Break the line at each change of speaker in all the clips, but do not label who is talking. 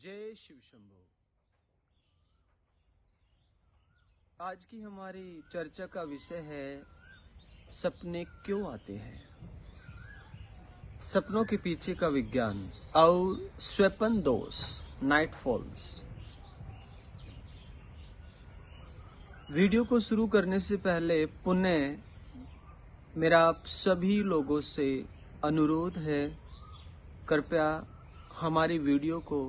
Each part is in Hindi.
जय शिव शंभो। आज की हमारी चर्चा का विषय है सपने क्यों आते हैं, सपनों के पीछे का विज्ञान और स्वप्न दोष, नाइटफॉल्स। वीडियो को शुरू करने से पहले पुनः मेरा आप सभी लोगों से अनुरोध है, कृपया हमारी वीडियो को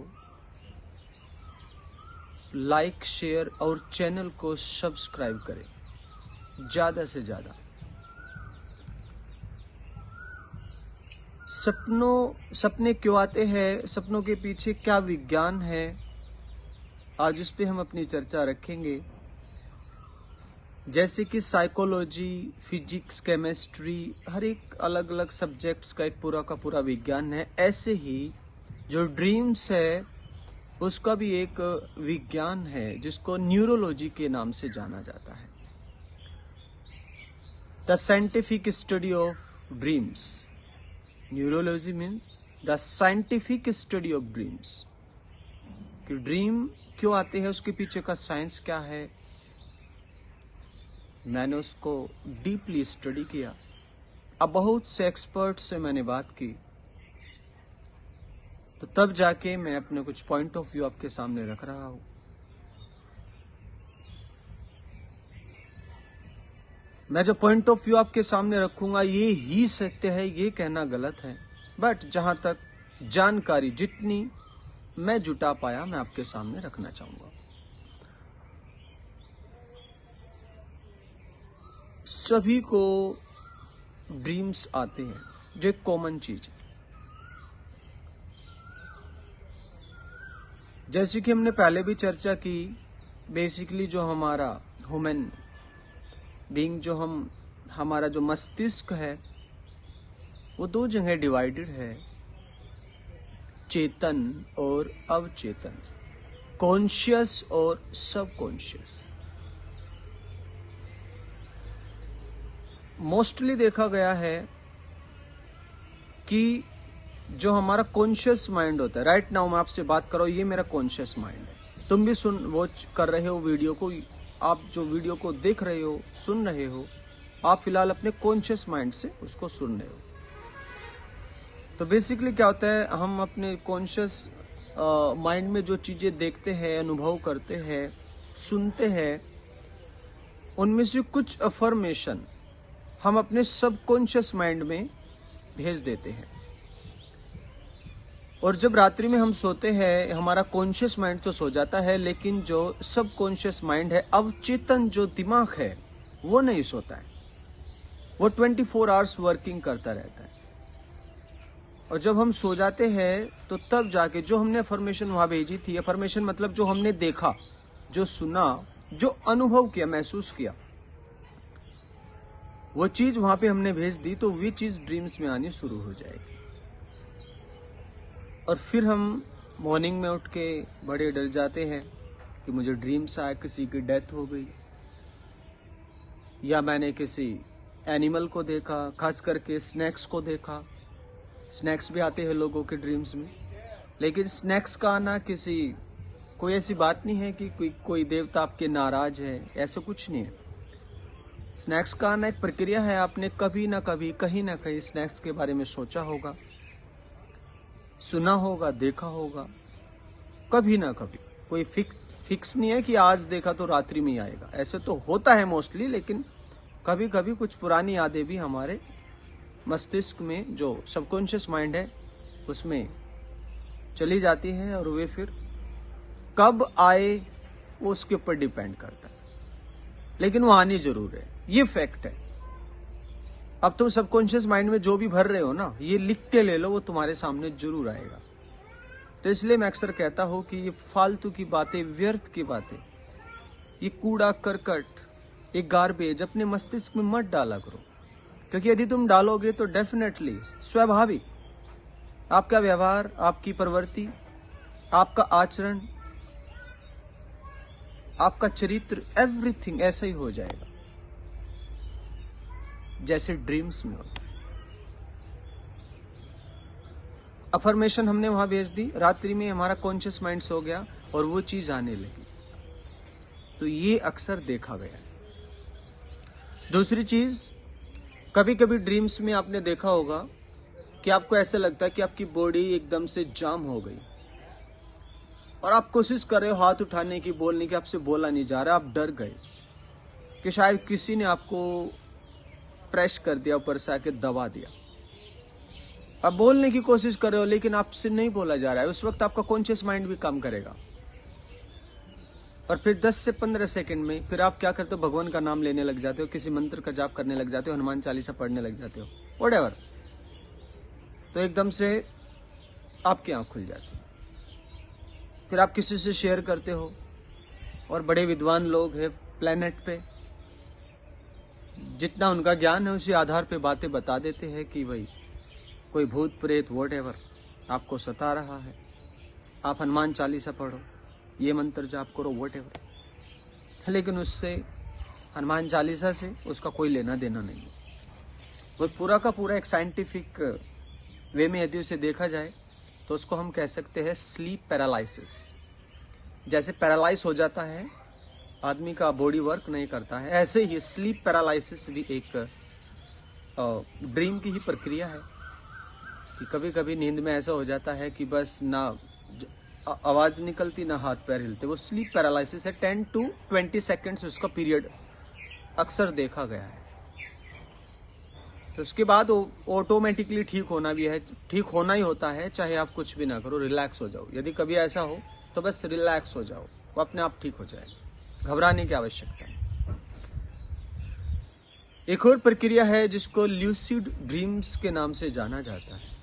लाइक, शेयर और चैनल को सब्सक्राइब करें ज्यादा से ज्यादा। सपने क्यों आते हैं, सपनों के पीछे क्या विज्ञान है, आज उस पे हम अपनी चर्चा रखेंगे। जैसे कि साइकोलॉजी, फिजिक्स, केमिस्ट्री, हर एक अलग अलग सब्जेक्ट्स का एक पूरा का पूरा विज्ञान है, ऐसे ही जो ड्रीम्स है उसका भी एक विज्ञान है जिसको न्यूरोलॉजी के नाम से जाना जाता है। The scientific study of dreams. Neurology means the scientific study of dreams. कि ड्रीम क्यों आते हैं, उसके पीछे का साइंस क्या है, मैंने उसको डीपली स्टडी किया। अब बहुत से एक्सपर्ट से मैंने बात की, तो तब जाके मैं अपने कुछ पॉइंट ऑफ व्यू आपके सामने रख रहा हूं। मैं जो पॉइंट ऑफ व्यू आपके सामने रखूंगा ये ही सत्य है, ये कहना गलत है, बट जहां तक जानकारी जितनी मैं जुटा पाया मैं आपके सामने रखना चाहूंगा। सभी को ड्रीम्स आते हैं, जो एक कॉमन चीज है। जैसे कि हमने पहले भी चर्चा की, बेसिकली जो हमारा ह्यूमन बीइंग, जो हमारा जो मस्तिष्क है वो दो जगह डिवाइडेड है, चेतन और अवचेतन, कॉन्शियस और सबकॉन्शियस। मोस्टली देखा गया है कि जो हमारा कॉन्शियस माइंड होता है, राइट नाउ मैं आपसे बात कर रहा हूं, ये मेरा कॉन्शियस माइंड है। तुम भी वॉच कर रहे हो वीडियो को, आप जो वीडियो को देख रहे हो, सुन रहे हो, आप फिलहाल अपने कॉन्शियस माइंड से उसको सुन रहे हो। तो बेसिकली क्या होता है, हम अपने कॉन्शियस माइंड में जो चीजें देखते हैं, अनुभव करते हैं, सुनते हैं, उनमें से कुछ अफर्मेशन हम अपने सबकॉन्शियस माइंड में भेज देते हैं। और जब रात्रि में हम सोते हैं, हमारा कॉन्शियस माइंड तो सो जाता है, लेकिन जो सबकॉन्शियस माइंड है, अवचेतन जो दिमाग है, वो नहीं सोता है, वो 24 आवर्स वर्किंग करता रहता है। और जब हम सो जाते हैं तो तब जाके जो हमने अफर्मेशन वहां भेजी थी, अफर्मेशन मतलब जो हमने देखा, जो सुना, जो अनुभव किया, महसूस किया, वो चीज वहां पे हमने भेज दी, तो वो चीज ड्रीम्स में आनी शुरू हो जाएगी। और फिर हम मॉर्निंग में उठ के बड़े डर जाते हैं कि मुझे ड्रीम्स आया, किसी की डेथ हो गई, या मैंने किसी एनिमल को देखा, खास करके स्नैक्स को देखा। स्नैक्स भी आते हैं लोगों के ड्रीम्स में, लेकिन स्नैक्स का आना कोई ऐसी बात नहीं है कि कोई देवता आपके नाराज है, ऐसा कुछ नहीं है। स्नैक्स का आना एक प्रक्रिया है। आपने कभी ना कभी, कहीं ना कहीं स्नैक्स के बारे में सोचा होगा, सुना होगा, देखा होगा, कभी ना कभी। कोई फिक्स नहीं है कि आज देखा तो रात्रि में ही आएगा, ऐसे तो होता है मोस्टली, लेकिन कभी कभी कुछ पुरानी यादें भी हमारे मस्तिष्क में, जो सबकॉन्शियस माइंड है, उसमें चली जाती है, और वे फिर कब आए वो उसके ऊपर डिपेंड करता है, लेकिन वो आनी जरूर है, ये फैक्ट है। अब तुम सबकॉन्शियस माइंड में जो भी भर रहे हो ना, ये लिख के ले लो, वो तुम्हारे सामने जरूर आएगा। तो इसलिए मैं अक्सर कहता हूं कि ये फालतू की बातें, व्यर्थ की बातें, ये कूड़ा करकट, ये गार्बेज अपने मस्तिष्क में मत डाला करो, क्योंकि यदि तुम डालोगे तो डेफिनेटली, स्वाभाविक, आपका व्यवहार, आपकी प्रवृत्ति, आपका आचरण, आपका चरित्र, एवरीथिंग ऐसा ही हो जाएगा जैसे ड्रीम्स में होता है। अफर्मेशन हमने वहां भेज दी, रात्रि में हमारा कॉन्शियस माइंड सो गया और वो चीज आने लगी। तो ये अक्सर देखा गया है। दूसरी चीज, कभी कभी ड्रीम्स में आपने देखा होगा कि आपको ऐसा लगता है कि आपकी बॉडी एकदम से जाम हो गई और आप कोशिश कर रहे हो हाथ उठाने की, बोलने की, आपसे बोला नहीं जा रहा, आप डर गए कि शायद किसी ने आपको प्रेस कर दिया, ऊपर से आके दबा दिया। आप बोलने की कोशिश कर रहे हो लेकिन आपसे नहीं बोला जा रहा है। उस वक्त आपका कॉन्शियस माइंड भी काम करेगा और फिर 10 से 15 सेकंड में फिर आप क्या करते हो, भगवान का नाम लेने लग जाते हो, किसी मंत्र का जाप करने लग जाते हो, हनुमान चालीसा पढ़ने लग जाते हो, व्हाटएवर। तो एकदम से आपकी आंख खुल जाती है। फिर आप किसी से शेयर करते हो और बड़े विद्वान लोग हैं प्लेनेट पे, जितना उनका ज्ञान है उसी आधार पे बातें बता देते हैं कि भाई कोई भूत प्रेत व्हाटएवर आपको सता रहा है, आप हनुमान चालीसा पढ़ो, ये मंत्र जाप करो, व्हाटएवर। लेकिन उससे, हनुमान चालीसा से उसका कोई लेना देना नहीं है। वो पूरा का पूरा एक साइंटिफिक वे में यदि उसे देखा जाए तो उसको हम कह सकते हैं स्लीप पैरालिसिस। जैसे पैरालाइज हो जाता है आदमी का, बॉडी वर्क नहीं करता है, ऐसे ही स्लीप पैरालिसिस भी एक ड्रीम की ही प्रक्रिया है कि कभी कभी नींद में ऐसा हो जाता है कि बस ना आवाज निकलती ना हाथ पैर हिलते। वो स्लीप पैरालिसिस है। 10 to 20 सेकेंड्स उसका पीरियड अक्सर देखा गया है। तो उसके बाद ऑटोमेटिकली ठीक होना भी है, ठीक होना ही होता है, चाहे आप कुछ भी ना करो, रिलैक्स हो जाओ। यदि कभी ऐसा हो तो बस रिलैक्स हो जाओ, वो अपने आप ठीक हो जाएगा, घबराने की आवश्यकता है। एक और प्रक्रिया है जिसको ल्यूसिड ड्रीम्स के नाम से जाना जाता है।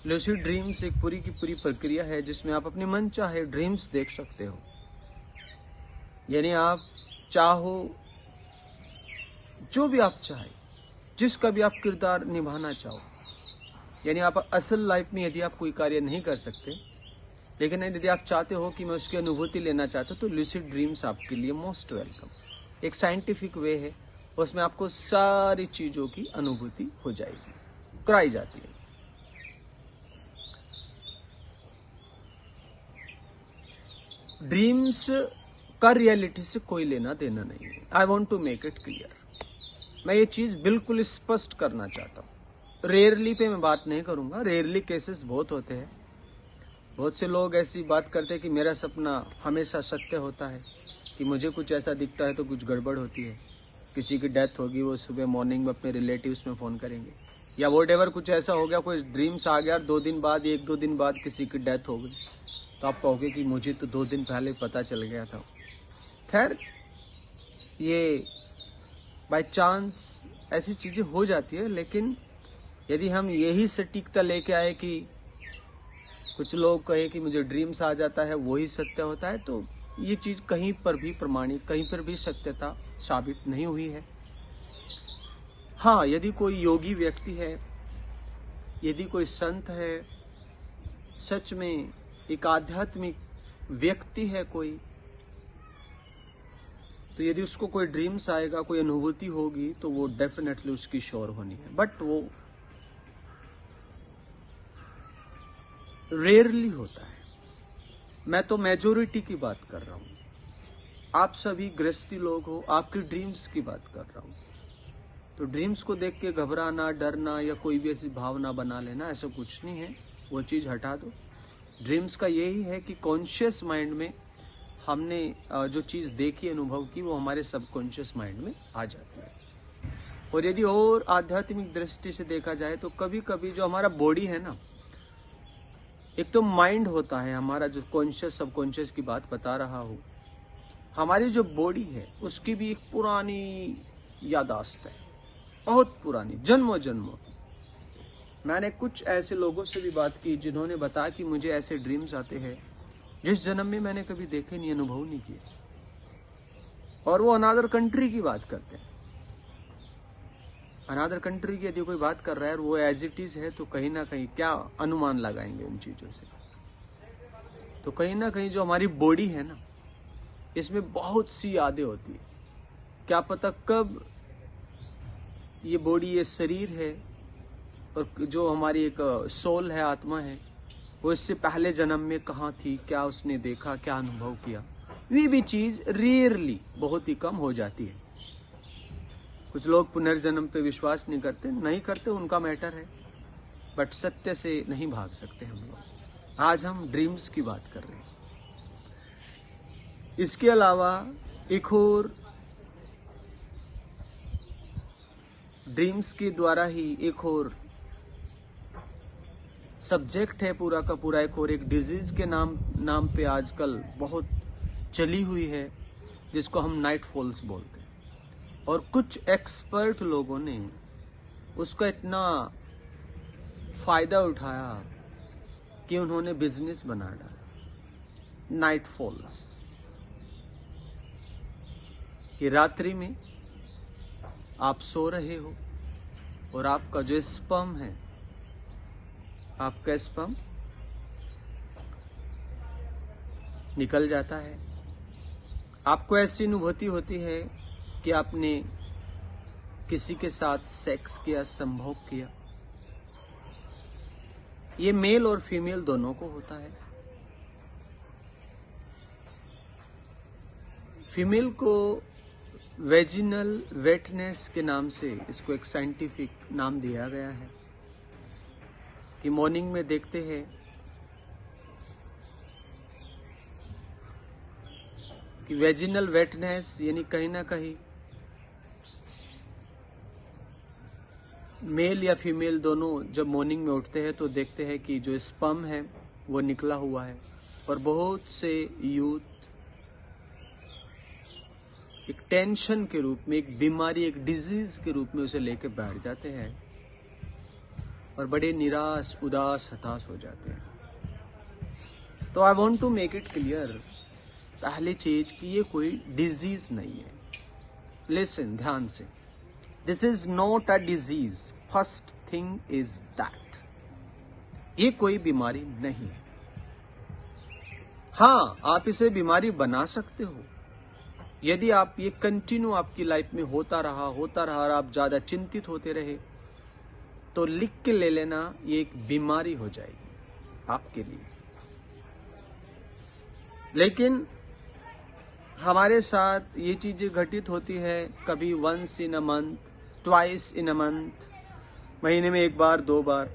ल्यूसिड ड्रीम्स एक पूरी की पूरी प्रक्रिया है जिसमें आप अपने मन चाहे ड्रीम्स देख सकते हो। यानी आप चाहो, जो भी आप चाहे, जिसका भी आप किरदार निभाना चाहो, यानी आप असल लाइफ में यदि आप कोई कार्य नहीं कर सकते, लेकिन यदि आप चाहते हो कि मैं उसकी अनुभूति लेना चाहता हूं, तो ल्यूसिड ड्रीम्स आपके लिए मोस्ट वेलकम। एक साइंटिफिक वे है, उसमें आपको सारी चीजों की अनुभूति हो जाएगी, कराई जाती है। ड्रीम्स का रियलिटी से कोई लेना देना नहीं है। I want to make it clear. मैं ये चीज बिल्कुल स्पष्ट करना चाहता हूँ। रेयरली पे मैं बात नहीं करूंगा, रेयरली केसेस बहुत होते हैं। बहुत से लोग ऐसी बात करते हैं कि मेरा सपना हमेशा सत्य होता है, कि मुझे कुछ ऐसा दिखता है तो कुछ गड़बड़ होती है। किसी की डेथ होगी, वो सुबह मॉर्निंग में अपने रिलेटिव्स में फोन करेंगे, या व्हाटएवर कुछ ऐसा हो गया, कोई ड्रीम्स आ गया, 2 दिन बाद, 1-2 दिन बाद किसी की डेथ हो गई, तो आप कहोगे कि मुझे तो 2 दिन पहले पता चल गया था। खैर, ये बाय चांस ऐसी चीजें हो जाती है, लेकिन यदि हम यही सटीकता लेके आए कि कुछ लोग कहे कि मुझे ड्रीम्स आ जाता है वही सत्य होता है, तो ये चीज कहीं पर भी प्रमाणित, कहीं पर भी सत्यता साबित नहीं हुई है। हाँ, यदि कोई योगी व्यक्ति है, यदि कोई संत है, सच में एक आध्यात्मिक व्यक्ति है कोई, तो यदि उसको कोई ड्रीम्स आएगा, कोई अनुभूति होगी, तो वो डेफिनेटली उसकी श्योर होनी है। बट वो रेयरली होता है। मैं तो मेजोरिटी की बात कर रहा हूं। आप सभी गृहस्थी लोग हो, आपके ड्रीम्स की बात कर रहा हूं। तो ड्रीम्स को देख के घबराना, डरना या कोई भी ऐसी भावना बना लेना, ऐसा कुछ नहीं है। वो चीज हटा दो। ड्रीम्स का यही है कि कॉन्शियस माइंड में हमने जो चीज देखी, अनुभव की, वो हमारे सबकॉन्शियस माइंड में आ जाती है। और यदि और आध्यात्मिक दृष्टि से देखा जाए तो कभी कभी जो हमारा बॉडी है ना, एक तो माइंड होता है हमारा, जो कॉन्शियस सबकॉन्शियस की बात बता रहा हूं, हमारी जो बॉडी है उसकी भी एक पुरानी यादाश्त है, बहुत पुरानी, जन्मों जन्मों। मैंने कुछ ऐसे लोगों से भी बात की जिन्होंने बताया कि मुझे ऐसे ड्रीम्स आते हैं जिस जन्म में मैंने कभी देखे नहीं, अनुभव नहीं किए। और वो अनादर कंट्री की बात करते हैं। अनादर कंट्री की यदि कोई बात कर रहा है और वो एज इट इज है, तो कहीं ना कहीं क्या अनुमान लगाएंगे उन चीजों से। तो कहीं ना कहीं जो हमारी बॉडी है ना, इसमें बहुत सी यादें होती है। क्या पता कब ये बॉडी, ये शरीर है, और जो हमारी एक सोल है, आत्मा है, वो इससे पहले जन्म में कहाँ थी, क्या उसने देखा, क्या अनुभव किया, ये भी चीज रेयरली, बहुत ही कम हो जाती है। कुछ लोग पुनर्जन्म पे विश्वास नहीं करते उनका मैटर है, बट सत्य से नहीं भाग सकते हम लोग। आज हम ड्रीम्स की बात कर रहे हैं। इसके अलावा एक और ड्रीम्स के द्वारा ही एक और सब्जेक्ट है पूरा का पूरा, एक डिजीज के नाम पे आजकल बहुत चली हुई है, जिसको हम नाइट फॉल्स बोलते हैं। और कुछ एक्सपर्ट लोगों ने उसका इतना फायदा उठाया कि उन्होंने बिजनेस बना डाला। नाइट फॉल्स कि रात्रि में आप सो रहे हो और आपका जो स्पर्म है, आपका स्पर्म निकल जाता है। आपको ऐसी अनुभूति होती है कि आपने किसी के साथ सेक्स किया, संभोग किया। ये मेल और फीमेल दोनों को होता है। फीमेल को वेजिनल वेटनेस के नाम से इसको एक साइंटिफिक नाम दिया गया है कि मॉर्निंग में देखते हैं कि वेजिनल वेटनेस यानी कहीं ना कहीं मेल या फीमेल दोनों जब मॉर्निंग में उठते हैं तो देखते हैं कि जो स्पर्म है वो निकला हुआ है। और बहुत से यूथ एक टेंशन के रूप में, एक बीमारी, एक डिजीज के रूप में उसे लेके बैठ जाते हैं और बड़े निराश, उदास, हताश हो जाते हैं। तो I want to make it clear, पहली चीज कि ये कोई डिजीज नहीं है। लिसन ध्यान से, this is not a disease, first thing is that. ये कोई बीमारी नहीं है। हाँ, आप इसे बीमारी बना सकते हो यदि आप ये कंटिन्यू आपकी लाइफ में होता रहा और आप ज्यादा चिंतित होते रहे, तो लिख के ले लेना, ये एक बीमारी हो जाएगी आपके लिए। लेकिन हमारे साथ ये चीजें घटित होती है कभी once in a month, twice in a month, महीने में एक बार, 2 बार,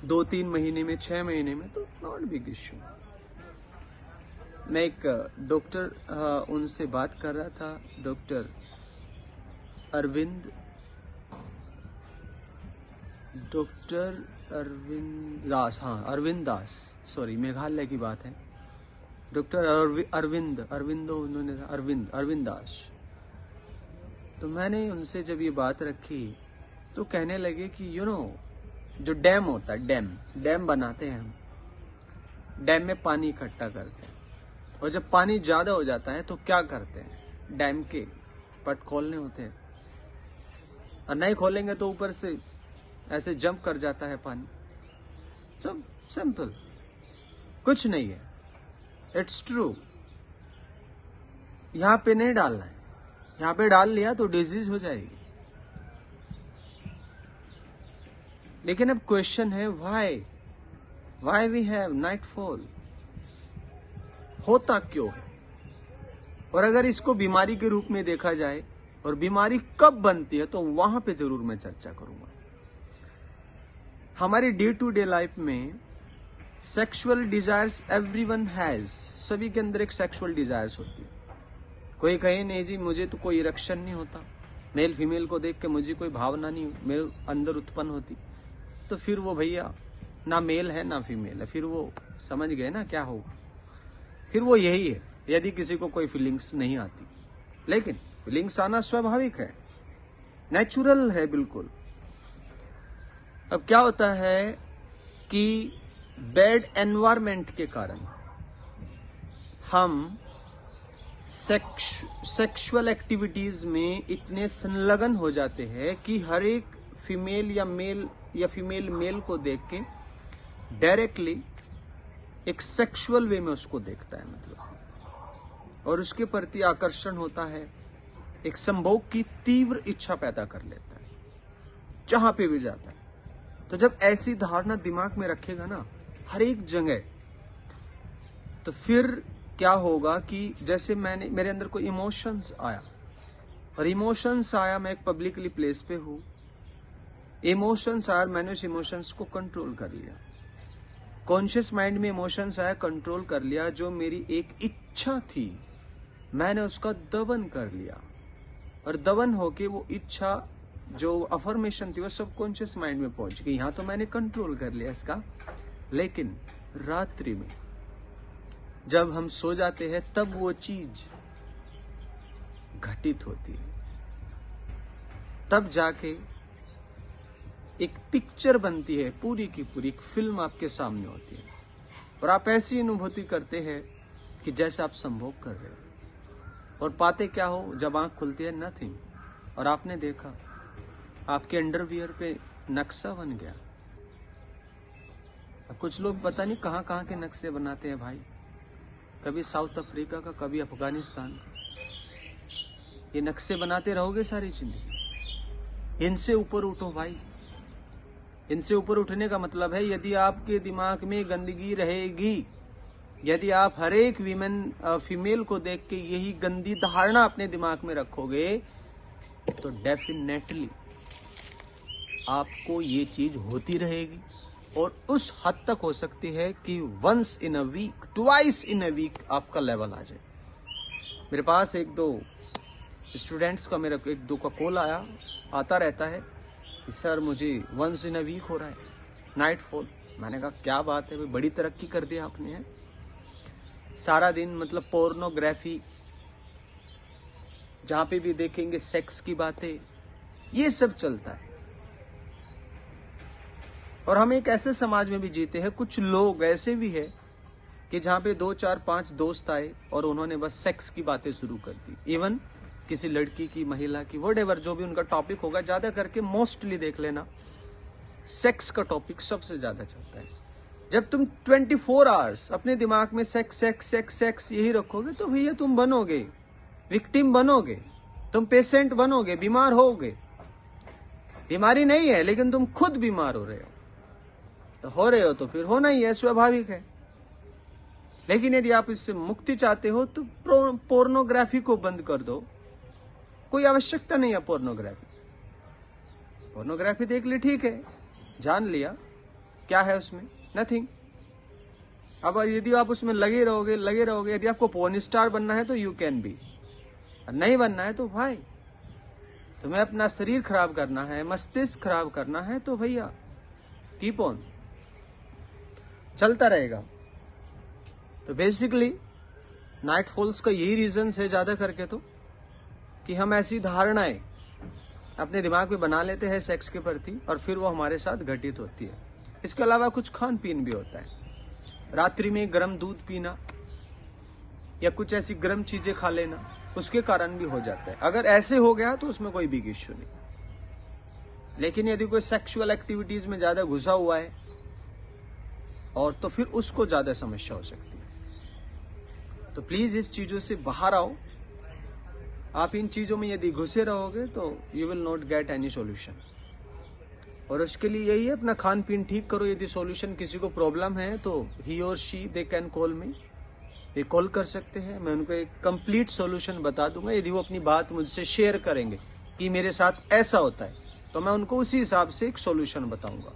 2-3 महीने में, 6 महीने में, तो नॉट बिग इश्यू। मैं एक डॉक्टर उनसे बात कर रहा था, डॉक्टर अरविंद दास, हाँ अरविंद दास, सॉरी मेघालय की बात है। डॉक्टर अरविंद दास। तो मैंने उनसे जब ये बात रखी तो कहने लगे कि जो डैम होता है, डैम बनाते हैं हम, डैम में पानी इकट्ठा करते हैं, और जब पानी ज्यादा हो जाता है तो क्या करते हैं, डैम के पट खोलने होते हैं, और नहीं खोलेंगे तो ऊपर से ऐसे जंप कर जाता है पानी। सब सिंपल, कुछ नहीं है, इट्स ट्रू। यहां पे नहीं डालना है, यहां पे डाल लिया तो डिजीज हो जाएगी। लेकिन अब क्वेश्चन है व्हाई वी हैव नाइटफॉल, होता क्यों है? और अगर इसको बीमारी के रूप में देखा जाए और बीमारी कब बनती है, तो वहां पे जरूर मैं चर्चा करूंगा। हमारी डे टू डे लाइफ में सेक्सुअल डिजायर्स एवरीवन हैज, सभी के अंदर एक सेक्सुअल डिजायर्स होती है। कोई कहे नहीं जी मुझे तो कोई इरेक्शन नहीं होता, मेल फीमेल को देख के मुझे कोई भावना नहीं मेरे अंदर उत्पन्न होती, तो फिर वो भैया ना मेल है ना फीमेल है, फिर वो समझ गए ना क्या होगा। फिर वो यही है यदि किसी को कोई फीलिंग्स नहीं आती। लेकिन फीलिंग्स आना स्वाभाविक है, नेचुरल है बिल्कुल। अब क्या होता है कि बैड एनवायरमेंट के कारण हम सेक्सुअल एक्टिविटीज में इतने संलग्न हो जाते हैं कि हर एक फीमेल या फीमेल मेल को देख के डायरेक्टली एक सेक्सुअल वे में उसको देखता है, मतलब, और उसके प्रति आकर्षण होता है, एक संभोग की तीव्र इच्छा पैदा कर लेता है जहां पे भी जाता है। तो जब ऐसी धारणा दिमाग में रखेगा ना हर एक जगह, तो फिर क्या होगा कि जैसे मेरे अंदर कोई इमोशंस आया, और इमोशंस आया, मैं एक पब्लिकली प्लेस पे हूँ, इमोशंस आया, मैंने उस इमोशंस को कंट्रोल कर लिया। कॉन्शियस माइंड में इमोशंस आया, कंट्रोल कर लिया। जो मेरी एक इच्छा थी मैंने उसका दमन कर लिया, और दमन होके वो इच्छा जो अफर्मेशन थी वो सबकॉन्शियस माइंड में पहुंच गई। यहाँ तो मैंने कंट्रोल कर लिया इसका। लेकिन रात्रि में जब हम सो जाते हैं तब वो चीज घटित होती है, तब जाके एक पिक्चर बनती है, पूरी की पूरी एक फिल्म आपके सामने होती है, और आप ऐसी अनुभूति करते हैं कि जैसे आप संभोग कर रहे हो। और पाते क्या हो, जब आंख खुलती है नथिंग, और आपने देखा आपके अंडरवियर पे नक्शा बन गया। अब कुछ लोग पता नहीं कहाँ कहाँ के नक्शे बनाते हैं भाई, कभी साउथ अफ्रीका का, कभी अफगानिस्तान का। ये नक्शे बनाते रहोगे सारी जिंदगी। इनसे ऊपर उठो भाई। इनसे ऊपर उठने का मतलब है, यदि आपके दिमाग में गंदगी रहेगी, यदि आप हर एक फीमेल को देख के यही गंदी धारणा अपने दिमाग में रखोगे, तो डेफिनेटली आपको ये चीज होती रहेगी। और उस हद तक हो सकती है कि once in a week, twice in a week आपका लेवल आ जाए। मेरे पास एक दो स्टूडेंट्स का, मेरा एक दो का कॉल आता रहता है कि सर मुझे वंस इन अ वीक हो रहा है नाइट फॉल। मैंने कहा क्या बात है भाई, बड़ी तरक्की कर दी आपने है। सारा दिन मतलब पोर्नोग्राफी, जहां पे भी देखेंगे सेक्स की बातें, ये सब चलता है। और हम एक ऐसे समाज में भी जीते हैं, कुछ लोग ऐसे भी है कि जहां पे 2 4 5 दोस्त आए और उन्होंने बस सेक्स की बातें शुरू कर दी। इवन किसी लड़की की, महिला की, व्हाटएवर जो भी उनका टॉपिक होगा, ज्यादा करके मोस्टली देख लेना सेक्स का टॉपिक सबसे ज्यादा चलता है। जब तुम 24 आवर्स अपने दिमाग में सेक्स सेक्स सेक्स सेक्स यही रखोगे, तो भैया तुम बनोगे विक्टिम, बनोगे तुम पेशेंट, बनोगे बीमार होगे। बीमारी नहीं है लेकिन तुम खुद बीमार हो रहे हो, तो फिर होना ही है, स्वाभाविक है। लेकिन यदि आप इससे मुक्ति चाहते हो तो पोर्नोग्राफी को बंद कर दो। कोई आवश्यकता नहीं है पोर्नोग्राफी देख ली, ठीक है, जान लिया क्या है उसमें, नथिंग। अब यदि आप उसमें लगे रहोगे, यदि आपको पोर्न स्टार बनना है तो यू कैन बी, नहीं बनना है तो भाई तुम्हें अपना शरीर खराब करना है, मस्तिष्क खराब करना है, तो भैया कीप ऑन, चलता रहेगा। तो बेसिकली नाइट फॉल्स का यही रीजन है ज्यादा करके, तो कि हम ऐसी धारणाएं अपने दिमाग में बना लेते हैं सेक्स के प्रति, और फिर वो हमारे साथ घटित होती है। इसके अलावा कुछ खान पीन भी होता है। रात्रि में गर्म दूध पीना या कुछ ऐसी गर्म चीजें खा लेना, उसके कारण भी हो जाता है। अगर ऐसे हो गया तो उसमें कोई बिग इश्यू नहीं। लेकिन यदि कोई सेक्सुअल एक्टिविटीज में ज्यादा घुसा हुआ है और, तो फिर उसको ज्यादा समस्या हो सकती है। तो प्लीज इस चीजों से बाहर आओ। आप इन चीजों में यदि घुसे रहोगे तो you will not get any solution. और उसके लिए यही है, अपना खान पीन ठीक करो। यदि सॉल्यूशन किसी को प्रॉब्लम है तो ही और शी दे कैन कॉल मी, ये कॉल कर सकते हैं, मैं उनको एक कंप्लीट सॉल्यूशन बता दूंगा। यदि वो अपनी बात मुझसे शेयर करेंगे कि मेरे साथ ऐसा होता है, तो मैं उनको उसी हिसाब से एक सॉल्यूशन बताऊंगा।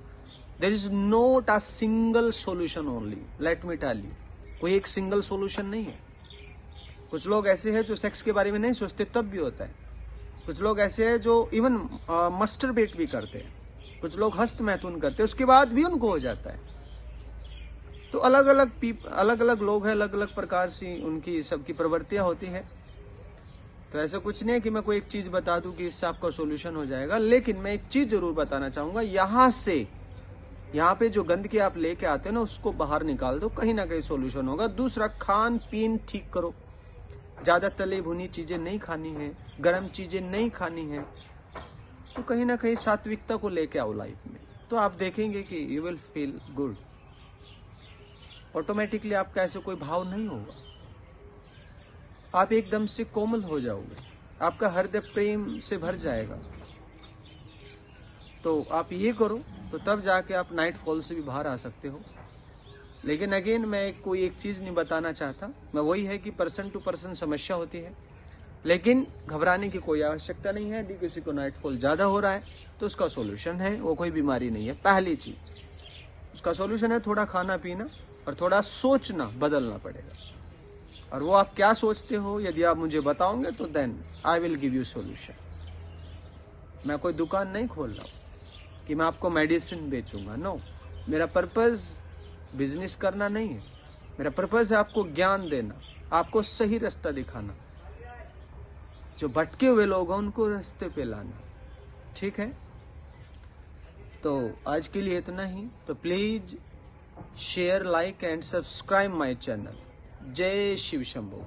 There is not a single solution only, let me tell you, कोई एक सिंगल सॉल्यूशन नहीं है। कुछ लोग ऐसे हैं जो सेक्स के बारे में नहीं सोचते तब भी होता है। कुछ लोग ऐसे हैं जो इवन मस्टरबेट भी करते हैं। कुछ लोग हस्त मैथुन करते हैं, उसके बाद भी उनको हो जाता है। तो अलग अलग लोग हैं, अलग अलग प्रकार से उनकी सबकी प्रवृत्तियां होती है। तो ऐसा कुछ नहीं है कि मैं कोई एक चीज बता दूं कि इससे आपका सॉल्यूशन हो जाएगा। लेकिन मैं एक चीज जरूर बताना चाहूंगा, यहाँ पे जो गंदगी आप लेके आते हैं ना, उसको बाहर निकाल दो, कहीं ना कहीं सॉल्यूशन होगा। दूसरा, खान पीन ठीक करो, ज्यादा तले भुनी चीजें नहीं खानी है, गर्म चीजें नहीं खानी है। तो कहीं ना कहीं सात्विकता को लेके आओ लाइफ में, तो आप देखेंगे कि you will feel good. Automatically आपका ऐसे कोई भाव नहीं होगा, आप एकदम से कोमल हो जाओगे, आपका हृदय प्रेम से भर जाएगा। तो आप ये करो, तो तब जाके आप नाइट फॉल से भी बाहर आ सकते हो। लेकिन अगेन मैं कोई एक चीज़ नहीं बताना चाहता, मैं वही है कि पर्सन टू पर्सन समस्या होती है, लेकिन घबराने की कोई आवश्यकता नहीं है। यदि किसी को नाइट फॉल ज़्यादा हो रहा है तो उसका सॉल्यूशन है, वो कोई बीमारी नहीं है। पहली चीज़ उसका सॉल्यूशन है थोड़ा खाना पीना और थोड़ा सोचना बदलना पड़ेगा। और वो आप क्या सोचते हो यदि आप मुझे बताओगे तो then I will give you solution. मैं कोई दुकान नहीं खोल रहा हूँ कि मैं आपको मेडिसिन बेचूंगा, नो। मेरा पर्पज़ बिजनेस करना नहीं है, मेरा पर्पज़ है आपको ज्ञान देना, आपको सही रास्ता दिखाना, जो भटके हुए लोग हैं उनको रास्ते पे लाना। ठीक है, तो आज के लिए इतना ही। तो please share, like and subscribe my channel. जय शिव शंभो।